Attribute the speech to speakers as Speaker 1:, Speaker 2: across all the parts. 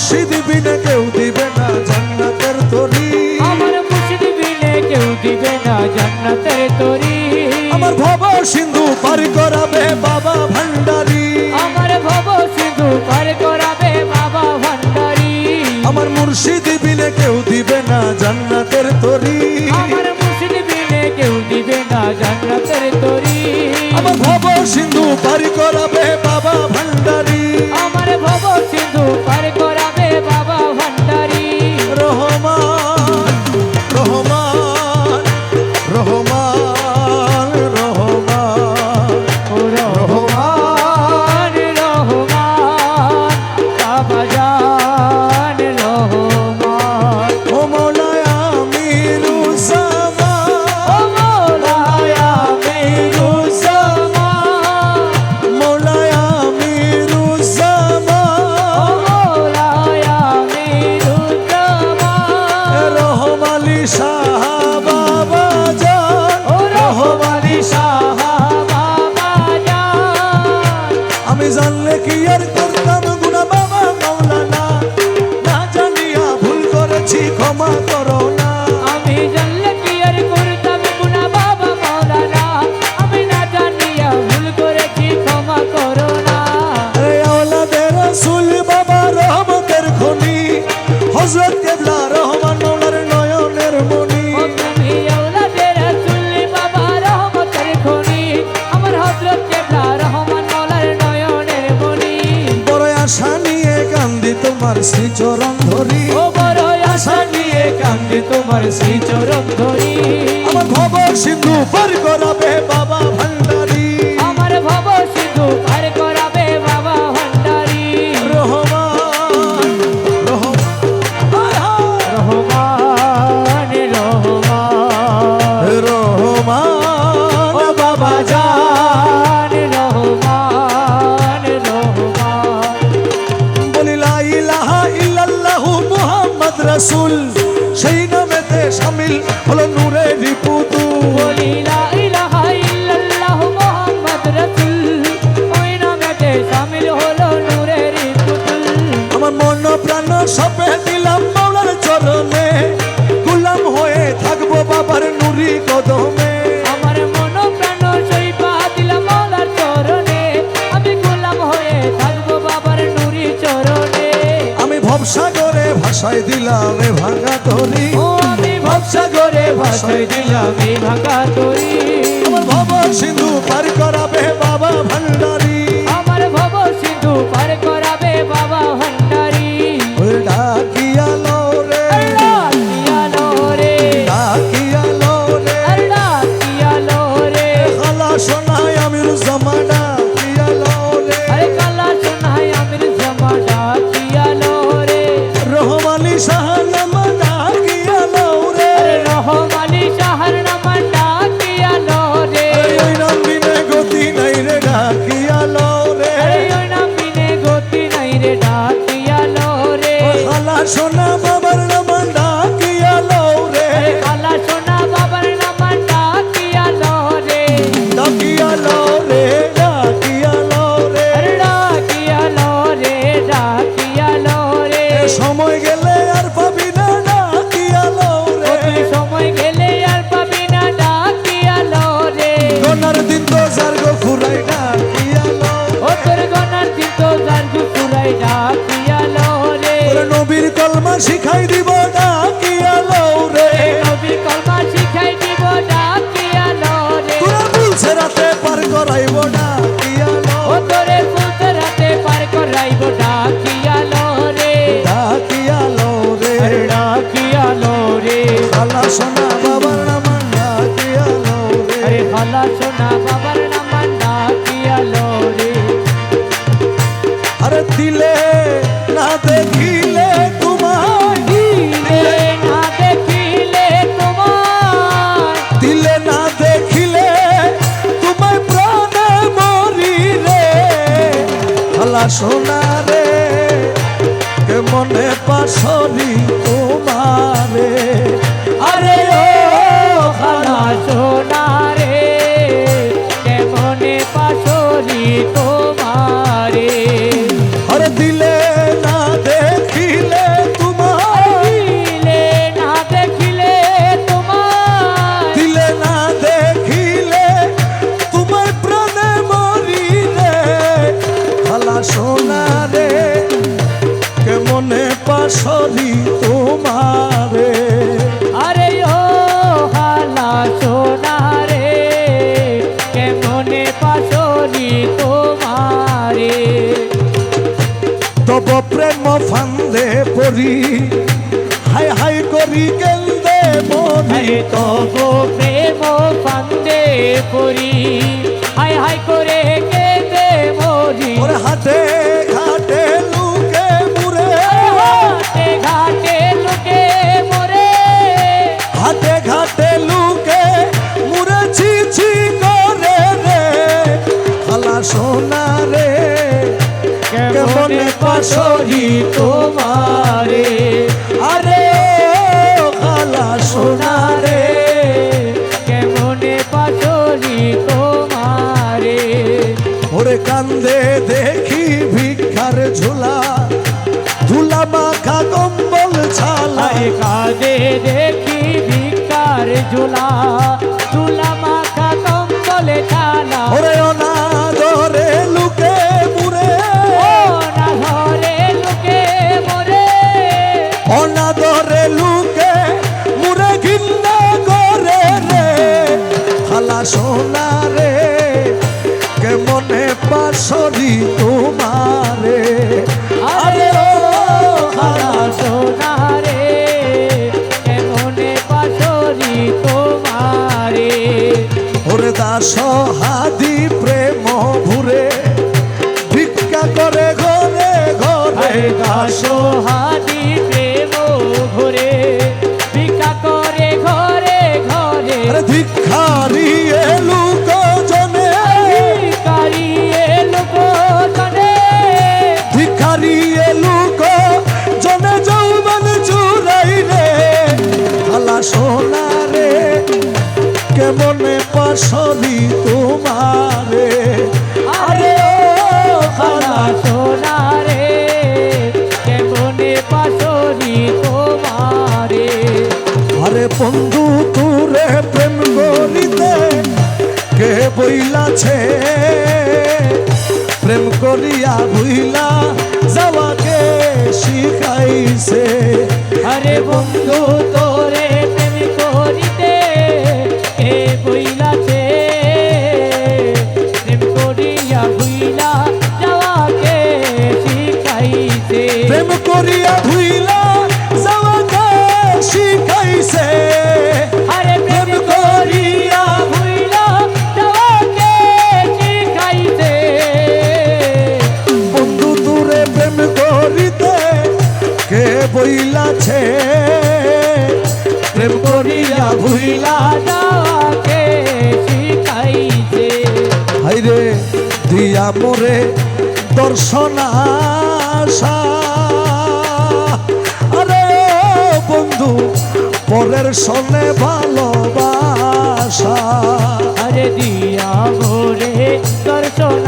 Speaker 1: মুর্শিদ বিনে কেউ দিবে না জান্নাতের তরি,
Speaker 2: আমার মুর্শিদ বিনে কেউ দিবে না জান্নাতের তরি।
Speaker 1: আমার ভব সিন্ধু পার করাবে বাবা ভান্ডারি,
Speaker 2: আমার ভব সিন্ধু পার করাবে বাবা ভান্ডারি।
Speaker 1: আমার মুর্শিদ বিনে কেউ দিবে না জান্নাতের তরি,
Speaker 2: আমার মুর্শিদ বিনে কেউ দিবে না জান্নাতের তরি।
Speaker 1: আমার ভব সিন্ধু পার করাবে বাবা ভান্ডারি,
Speaker 2: আমার ভব সিন্ধু পার করাবে বাবা ভান্ডারি।
Speaker 1: রহমান রহমান রহমান রহমান
Speaker 2: ও রহমান রহমান বাবা জান রহমান।
Speaker 1: ও মৌলায় আমিরুজ্জামান,
Speaker 2: ও মৌলায় আমিরুজ্জামান,
Speaker 1: মৌলায়
Speaker 2: ও
Speaker 1: আমিরুজ্জামান,
Speaker 2: মৌলায় আমিরুজ্জামান।
Speaker 1: রহমালি শাহ বাবা জান,
Speaker 2: ও রহমানি শাহ বাবা জান।
Speaker 1: আমি জানলে কি আর করতাম গুনাহ বাবা মাওলানা, না জানিয়া ভুল করেছি ক্ষমা করো না।
Speaker 2: আমি জানলে কি আর করতাম গুনাহ বাবা মাওলানা, আমি না জানিয়া ভুল করেছি ক্ষমা করো না।
Speaker 1: আরে আওলাদে রাসূল বাবা রহমতের খনি, হযরত কেবলা রহমান মৌলার নয়নের মনি,
Speaker 2: ও তুমি আওলাদে রাসূল বাবা রহমতের খনি, আমার হযরত কেবলা রহমান মাওলার নয়নের মনি।
Speaker 1: বড় আশা নিয়ে কান্দি তোমার শ্রীচরণ ধরি,
Speaker 2: ও বড় আশা নিয়ে কান্দি তোমার শ্রীচরণ ধরি।
Speaker 1: আমার ভব সিন্ধু পার করাবে বাবা ভান্ডারি,
Speaker 2: আমার ভব সিন্ধু পার করাবে বাবা ভান্ডারি।
Speaker 1: রহমান রহমান
Speaker 2: রহমান রহমান
Speaker 1: রহমান
Speaker 2: ও বাবা জান রহমান রহমান।
Speaker 1: বলি লা ইলাহা ইল্লাল্লাহু মুহাম্মদ রাসূল, সেই নামেতে শামিল হলো নূরের পুতুল।
Speaker 2: বলি লা ইলাহা ইল্লাল্লাহ মুহাম্মদ রাসূল, ওই নামেতে শামিল হলো নূরের পুতুল।
Speaker 1: আমার মন প্রাণ সপে দিলাম মাওলার চরণে, গোলাম হয়ে থাকবো বাবার নুরি কদমে।
Speaker 2: আমার মন প্রাণ সইবা দিলাম মাওলার চরণে, আমি গোলাম হয়ে থাকবো বাবার নুরি চরণে।
Speaker 1: আমি ভবসাগরে ভাসায় দিলাম এ ভাঙা তরি,
Speaker 2: ও আমি ভবসাগরে ভাসাই দিলাম এই ভাঙা তরি।
Speaker 1: আমার ভব সিন্ধু পার করাবে বাবা ভান্ডারি,
Speaker 2: আমার ভব সিন্ধু পার করাবে বাবা ভান্ডারি।
Speaker 1: ওই ডাকিয়ালো রে,
Speaker 2: আল্লাহ কিয়ালো রে,
Speaker 1: ডাকিয়ালো রে,
Speaker 2: আল্লাহ কিয়ালো রে।
Speaker 1: খালা সোনায় আমিরুজ্জামান ডাকিয়ালো রে,
Speaker 2: আরে কালা সোনাই আমির জামানা কিয়ালো রে।
Speaker 1: রহমালি শাহনাম ডাকিয়ালো রে,
Speaker 2: আরে রহমানি শাহর নামান্ডা কিয়ালো রে।
Speaker 1: ওই নাম বিনে গতি নাই রে ডাকিয়ালো রে,
Speaker 2: আরে ওই নাম বিনে গতি নাই রে ডাকিয়ালো রে।
Speaker 1: খালা সোনা বাবার নাম ডাকিয়ালো রে,
Speaker 2: আরে কালা সোনা বাবার নামান্ডা কিয়ালো রে।
Speaker 1: ডাকিয়ালো রে, ডাকিয়ালো রে,
Speaker 2: আরে ডাকিয়ালো রে, ডাকিয়ালো রে।
Speaker 1: সময় গেলে আর পাবি না ডাকিয়ালো
Speaker 2: ও
Speaker 1: রে,
Speaker 2: তুই সময় গেলে আর পাবি না ডাকিয়ালো রে।
Speaker 1: গনার দিন তো যার গো ফুরাই ডাকিয়ালো,
Speaker 2: ও তোর গনার দিন তো যার গুপুরাই ডাকিয়ালো রে।
Speaker 1: ওরে নবীর কলমা শিখাই দিব ডাকিয়ালো রে,
Speaker 2: নবী কলমা শিখাই দিব ডাকিয়ালো রে।
Speaker 1: তোরা বলছে রাতে পার করাইব ডাকিয়ালো,
Speaker 2: ও তোরে ফুলতে রাতে পার করাইব ডাকিয়ালো রে।
Speaker 1: ডাকিয়ালো রে,
Speaker 2: আরে ডাকিয়ালো রে।
Speaker 1: খালা সোনা বাবার নাম ডাকিয়ালো রে,
Speaker 2: আরে ভালা সোনা বাবার নামান ডাকিয়ালো রে।
Speaker 1: আরে দিলে না দেখিলে তোমায়,
Speaker 2: দিলে না দেখিলে তোমার,
Speaker 1: দিলে না দেখিলে তোমায় প্রাণে মরি রে, খালা সোনা রে কে মনে পাশরি তোমারে,
Speaker 2: আরে ও খালা সোনা রে কেমনে পাশরি তোমারে।
Speaker 1: আরে দিলে না দেখিলে প্রেম ফান্দে পড়ি হাই হাই করি কেন্দে মরি
Speaker 2: আরে তব প্রেম ফান্দে পড়ি হাই হাই করে কেঁদে মরি
Speaker 1: ওরে হাটে ঘাটে লুকে মুরে
Speaker 2: হাটে ঘাটে লোকে মরে
Speaker 1: হাটে ঘাটে লুকে মুরে ছি ছি করে রে খালা সোনা রে কেমনে পাশরি তোমারে আরে ও খালা সোনা রে
Speaker 2: কেমনে পাশরি তোমারে
Speaker 1: ওরে কান্দে দেখি ভিক্ষার ঝোলা ধুলা মাখা কম্বল ছালা
Speaker 2: আরে কাঁদে দেখি ভিকার ঝোলা ঝুলা মাখা কম্বলে ছালা
Speaker 1: ওরে অনাদরে লুকে মুরে
Speaker 2: ও না ঘরে লোকে মরে
Speaker 1: অনাদরে লুকে মুরে ঘিন্না করে রে খালা সোনা রে কেমনে পাশরি তোমারে
Speaker 2: আরে ও খালা সোনা রে কেমনে পাশরি তোমারে
Speaker 1: ওরে দাস হাদি প্রেম ভুরে ভিক্ষা করে ঘরে ঘরে
Speaker 2: আরে দাসো হাদি প্রেম ঘরে ভিক্ষা করে ঘরে ঘরে
Speaker 1: আরে ভিক্ষারি এলুক জনে
Speaker 2: ভিখারি লোক জনে
Speaker 1: ভিখারি এলুক জনে যৌবন চুরাই রে খালা সোনা রে কেমনে পাশরি তোমারে
Speaker 2: আরে ও খালা সোনা রে কেমনে পাশরি তোমারে
Speaker 1: আরে বন্ধু তোরে প্রেম করিতে কে বইলাছে প্রেম করিয়া ভুইলা যাওয়াকে শিখাইছে
Speaker 2: আরে বন্ধু তোরে প্রেম করিতে কে বইলাছে প্রেম করিয়া ভুইলা যাওয়াকে শিখাইছে
Speaker 1: প্রেম করিয়া ভুইলা যাওয়াকে শিখাইছে
Speaker 2: আরে প্রেম করিয়া ভুইলা যাওয়াকে শিখাইছে
Speaker 1: বন্ধু তোরে প্রেম করিতে কে বইলাছে প্রেম করিয়া ভুইলা
Speaker 2: যাওয়াকে শিখাইছে
Speaker 1: হাইরে দিয়া মোরে দর্শন আশা আরে বন্ধু পরের সনে ভালোবাসা
Speaker 2: আরে দিয়া ভোরে দর্শন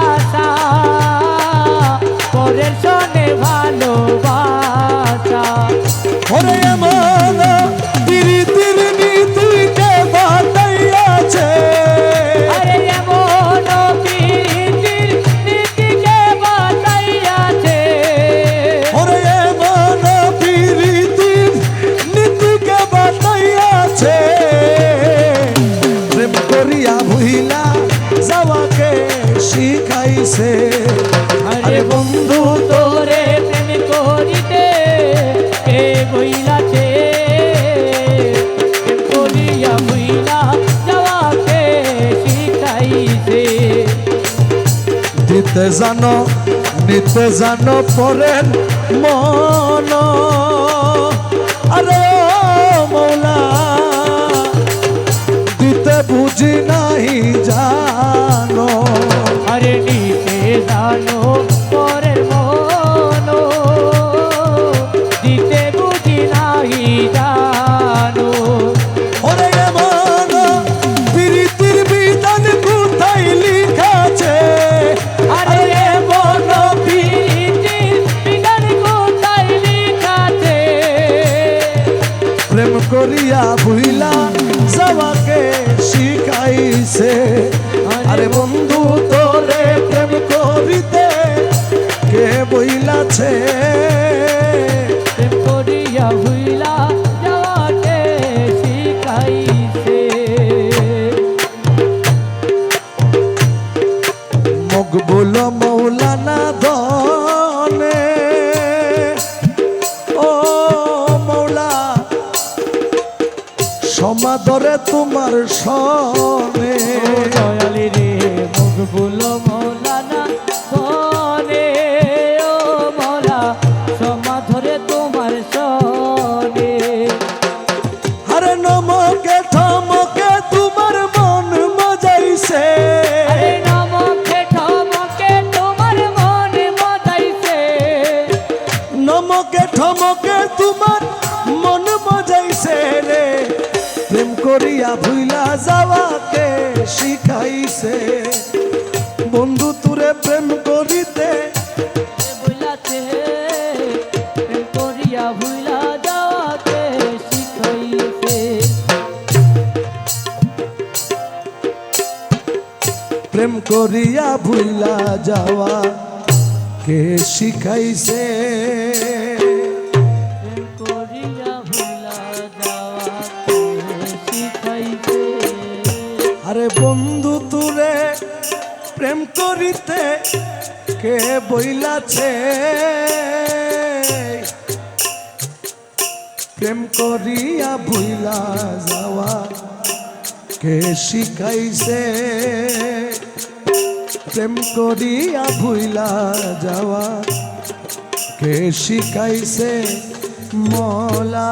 Speaker 2: আশা পরের সনে ভালোবাসা
Speaker 1: ওরে এমন প্রীতির নীতিকে বাতাইয়াছে
Speaker 2: আরে এমন প্রীতির নীতিকে বাতাইয়াছে
Speaker 1: ওরে এমন প্রীতির নীতিকে বাতাইয়াছে প্রেম করিয়া ভুইলা যাওয়াকে শিখাইছে
Speaker 2: আরে বন্ধু তোরে প্রেম করিতে কে বইলাছে প্রেম করিয়া বইলা যাওয়াকে শিখাইছে
Speaker 1: দিতে জানো নিতে জানো পরের মন আরে ও মৌলা দিতে বুঝি নাহি জানো
Speaker 2: আরে নিতে জানো পরের মন দিতে বুঝি নাহি জানো
Speaker 1: ওরে এমন প্রীতির বিধান কোথায় লিখাছে
Speaker 2: আরে এমন প্রীতির বিধান কোথায় লিখাছে
Speaker 1: প্রেম করিয়া ভুইলা যাওয়াকে শিখাইছে আরে বন্ধু তোরে প্রেম করিতে কে বইলাছে
Speaker 2: প্রেম করিয়া ভুইলা যাওয়াকে শিখাইছে
Speaker 1: মকবুল মৌলানা দনে সমাদরে তোমার সনে
Speaker 2: ও দয়ালি রে মকবুল মৌলানা সনে ও মৌলা সমাধরে তোমার সনে
Speaker 1: আরে নমকে ঠমকে তোমার মন মজাইছে
Speaker 2: আরে নমকে ঠমকে তোমার মন মজাইছে
Speaker 1: নমকে ঠমকে তোমার মন মজাইছে রে প্রেম করিয়া ভুইলা যাওয়াকে শিখাইছে বন্ধু তুরে প্রেম করিতে
Speaker 2: বইলাতে প্রেম করিয়া ভুইলা যাওয়াতে শিখাইছে
Speaker 1: প্রেম করিয়া ভুইলা যাওয়া কে শিখাইছে
Speaker 2: প্রেম করিয়া ভুইলা যাওয়াতে শিখাইছে
Speaker 1: আরে বন্ধু তুরে প্রেম করিতে কে বইলাছে প্রেম করিয়া ভুইলা যাওয়া কে শিখাইছে প্রেম করিয়া ভুইলা যাওয়া কে শিখাইছে মৌলা